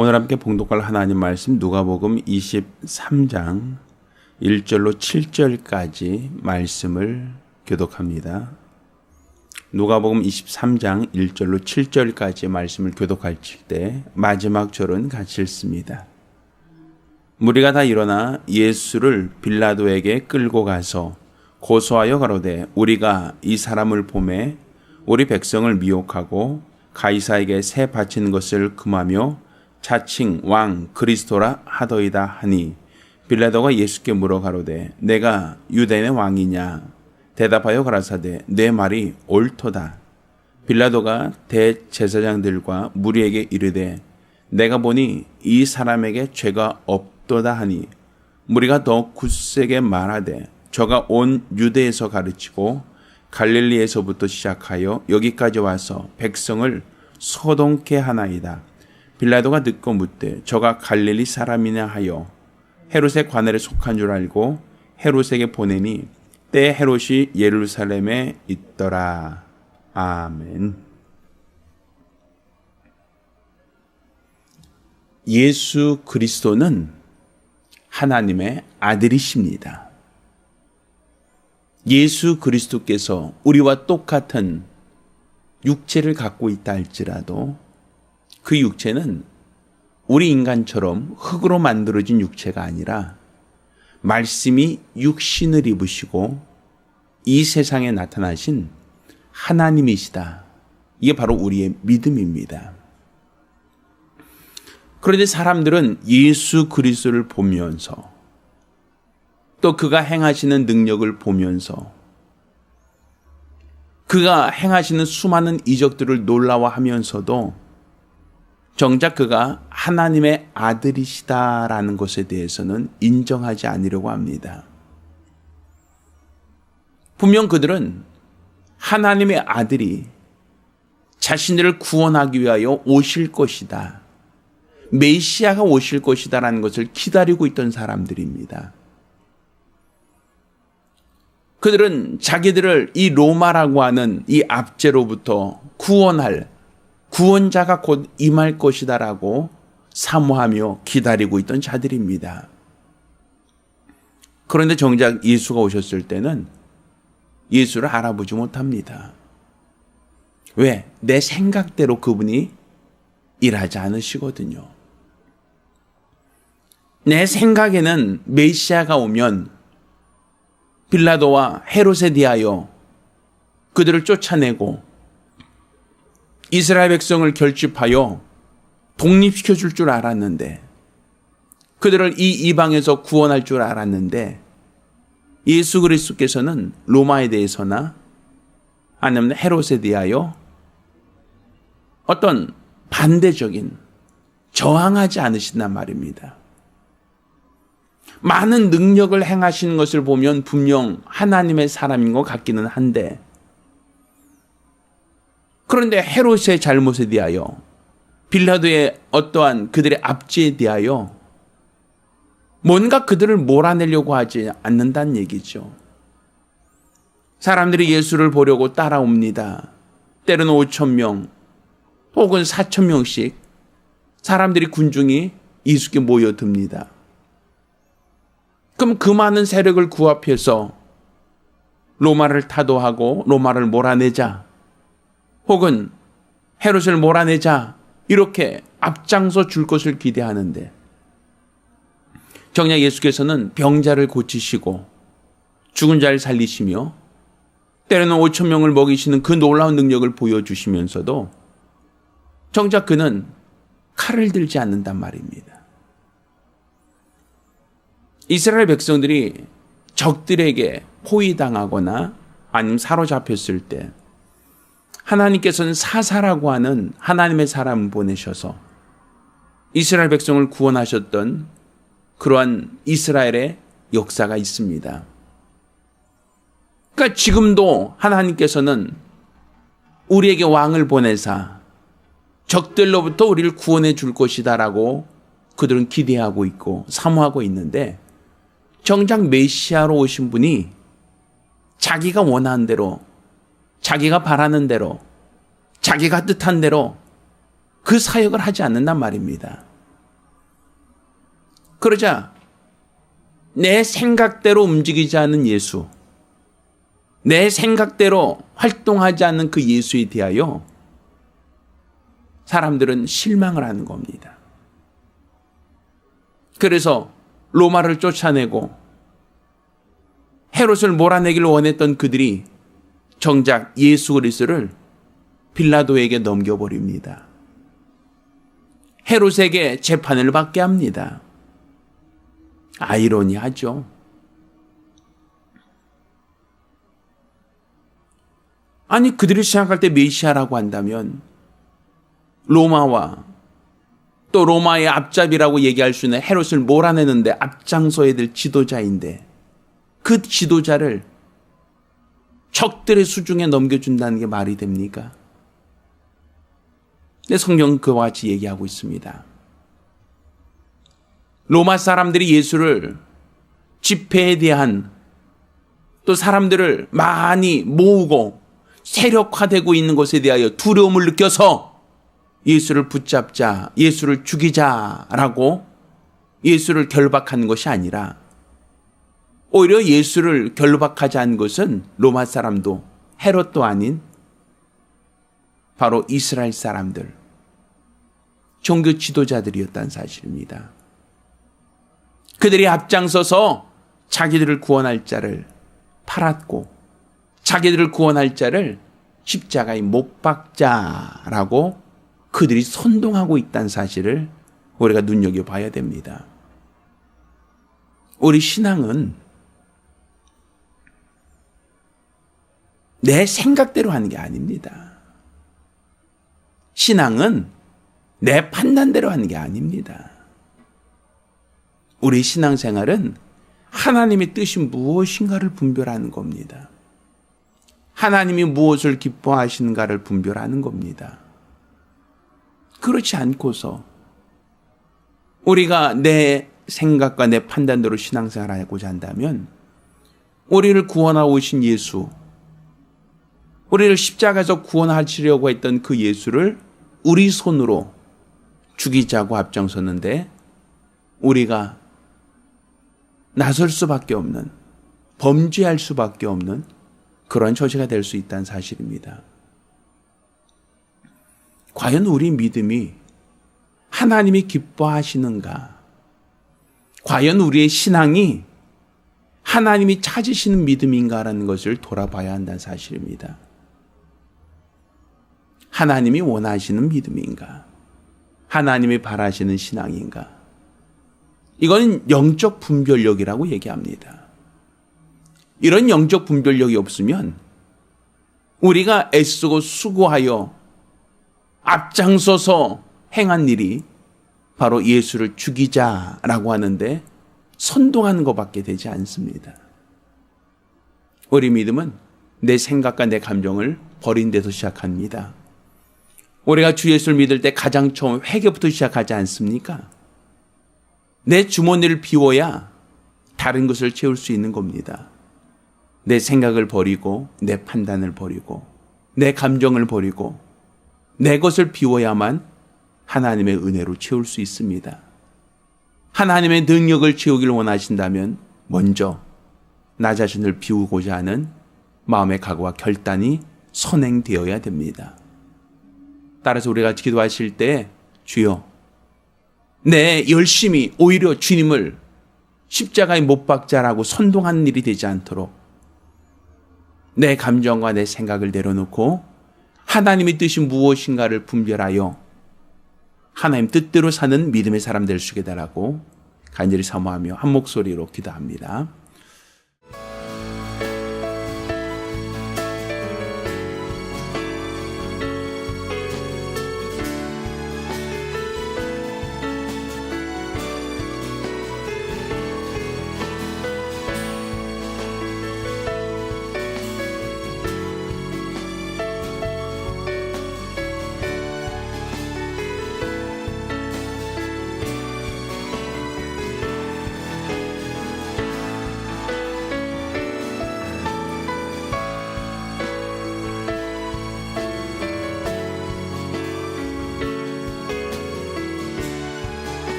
오늘 함께 봉독할 하나님 말씀 누가복음 23장 1절로 7절까지 말씀을 교독합니다. 누가복음 23장 1절로 7절까지 말씀을 교독할 때 마지막 절은 같이 읽습니다. 무리가 다 일어나 예수를 빌라도에게 끌고 가서 고소하여 가로되 우리가 이 사람을 보매 우리 백성을 미혹하고 가이사에게 세 바치는 것을 금하며 자칭 왕 그리스도라 하더이다 하니 빌라도가 예수께 물어 가로되 내가 유대인의 왕이냐 대답하여 가라사대 내 말이 옳도다. 빌라도가 대제사장들과 무리에게 이르되 내가 보니 이 사람에게 죄가 없도다 하니 무리가 더 굳세게 말하되 저가 온 유대에서 가르치고 갈릴리에서부터 시작하여 여기까지 와서 백성을 소동케 하나이다. 빌라도가 듣고 묻되 저가 갈릴리 사람이냐 하여 헤롯의 관할에 속한 줄 알고 헤롯에게 보내니 때 헤롯이 예루살렘에 있더라. 아멘. 예수 그리스도는 하나님의 아들이십니다. 예수 그리스도께서 우리와 똑같은 육체를 갖고 있다 할지라도 그 육체는 우리 인간처럼 흙으로 만들어진 육체가 아니라 말씀이 육신을 입으시고 이 세상에 나타나신 하나님이시다. 이게 바로 우리의 믿음입니다. 그런데 사람들은 예수 그리스도를 보면서 또 그가 행하시는 능력을 보면서 그가 행하시는 수많은 이적들을 놀라워하면서도 정작 그가 하나님의 아들이시다라는 것에 대해서는 인정하지 않으려고 합니다. 분명 그들은 하나님의 아들이 자신들을 구원하기 위하여 오실 것이다. 메시아가 오실 것이다라는 것을 기다리고 있던 사람들입니다. 그들은 자기들을 이 로마라고 하는 이 압제로부터 구원할 구원자가 곧 임할 것이다라고 사모하며 기다리고 있던 자들입니다. 그런데 정작 예수가 오셨을 때는 예수를 알아보지 못합니다. 왜? 내 생각대로 그분이 일하지 않으시거든요. 내 생각에는 메시아가 오면 빌라도와 헤롯에 대하여 그들을 쫓아내고 이스라엘 백성을 결집하여 독립시켜 줄 줄 알았는데 그들을 이 이방에서 구원할 줄 알았는데 예수 그리스도께서는 로마에 대해서나 아니면 헤롯에 대하여 어떤 반대적인 저항하지 않으신단 말입니다. 많은 능력을 행하시는 것을 보면 분명 하나님의 사람인 것 같기는 한데 그런데 헤롯의 잘못에 대하여 빌라도의 어떠한 그들의 압제에 대하여 뭔가 그들을 몰아내려고 하지 않는다는 얘기죠. 사람들이 예수를 보려고 따라옵니다. 때로는 5,000명 혹은 4,000명씩 사람들이 군중이 예수께 모여듭니다. 그럼 그 많은 세력을 구합해서 로마를 타도하고 로마를 몰아내자 혹은 헤롯을 몰아내자 이렇게 앞장서 줄 것을 기대하는데 정작 예수께서는 병자를 고치시고 죽은 자를 살리시며 때로는 5,000명을 먹이시는 그 놀라운 능력을 보여주시면서도 정작 그는 칼을 들지 않는단 말입니다. 이스라엘 백성들이 적들에게 포위당하거나 아니면 사로잡혔을 때 하나님께서는 사사라고 하는 하나님의 사람을 보내셔서 이스라엘 백성을 구원하셨던 그러한 이스라엘의 역사가 있습니다. 그러니까 지금도 하나님께서는 우리에게 왕을 보내사 적들로부터 우리를 구원해 줄 것이다라고 그들은 기대하고 있고 사모하고 있는데 정작 메시아로 오신 분이 자기가 원하는 대로 자기가 바라는 대로 자기가 뜻한 대로 그 사역을 하지 않는단 말입니다. 그러자 내 생각대로 움직이지 않는 예수, 내 생각대로 활동하지 않는 그 예수에 대하여 사람들은 실망을 하는 겁니다. 그래서 로마를 쫓아내고 헤롯을 몰아내기를 원했던 그들이 정작 예수 그리스도를 빌라도에게 넘겨버립니다. 헤롯에게 재판을 받게 합니다. 아이러니하죠. 아니, 그들이 생각할 때 메시아라고 한다면 로마와 또 로마의 앞잡이라고 얘기할 수 있는 헤롯을 몰아내는데 앞장서야 될 지도자인데 그 지도자를 적들의 수중에 넘겨준다는 게 말이 됩니까? 근데 성경은 그와 같이 얘기하고 있습니다. 로마 사람들이 예수를 집회에 대한 또 사람들을 많이 모으고 세력화되고 있는 것에 대하여 두려움을 느껴서 예수를 붙잡자, 예수를 죽이자라고 예수를 결박하는 것이 아니라 오히려 예수를 결박하지 않은 것은 로마 사람도 헤롯도 아닌 바로 이스라엘 사람들, 종교 지도자들이었다는 사실입니다. 그들이 앞장서서 자기들을 구원할 자를 팔았고 자기들을 구원할 자를 십자가에 못 박자라고 그들이 선동하고 있다는 사실을 우리가 눈여겨봐야 됩니다. 우리 신앙은 내 생각대로 하는 게 아닙니다. 신앙은 내 판단대로 하는 게 아닙니다. 우리 신앙생활은 하나님의 뜻이 무엇인가를 분별하는 겁니다. 하나님이 무엇을 기뻐하시는가를 분별하는 겁니다. 그렇지 않고서 우리가 내 생각과 내 판단대로 신앙생활을 하고자 한다면 우리를 구원하고 오신 예수, 우리를 십자가에서 구원하시려고 했던 그 예수를 우리 손으로 죽이자고 앞장섰는데 우리가 나설 수밖에 없는, 범죄할 수밖에 없는 그런 처지가 될 수 있다는 사실입니다. 과연 우리 믿음이 하나님이 기뻐하시는가? 과연 우리의 신앙이 하나님이 찾으시는 믿음인가라는 것을 돌아봐야 한다는 사실입니다. 하나님이 원하시는 믿음인가? 하나님이 바라시는 신앙인가? 이건 영적 분별력이라고 얘기합니다. 이런 영적 분별력이 없으면 우리가 애쓰고 수고하여 앞장서서 행한 일이 바로 예수를 죽이자라고 하는데 선동하는 것밖에 되지 않습니다. 우리 믿음은 내 생각과 내 감정을 버린 데서 시작합니다. 우리가 주 예수를 믿을 때 가장 처음 회개부터 시작하지 않습니까? 내 주머니를 비워야 다른 것을 채울 수 있는 겁니다. 내 생각을 버리고 내 판단을 버리고 내 감정을 버리고 내 것을 비워야만 하나님의 은혜로 채울 수 있습니다. 하나님의 능력을 채우기를 원하신다면 먼저 나 자신을 비우고자 하는 마음의 각오와 결단이 선행되어야 됩니다. 따라서 우리가 기도하실 때 주여 내 열심히 오히려 주님을 십자가에 못 박자라고 선동하는 일이 되지 않도록 내 감정과 내 생각을 내려놓고 하나님의 뜻이 무엇인가를 분별하여 하나님 뜻대로 사는 믿음의 사람 될 수 있게 달라고 간절히 사모하며 한 목소리로 기도합니다.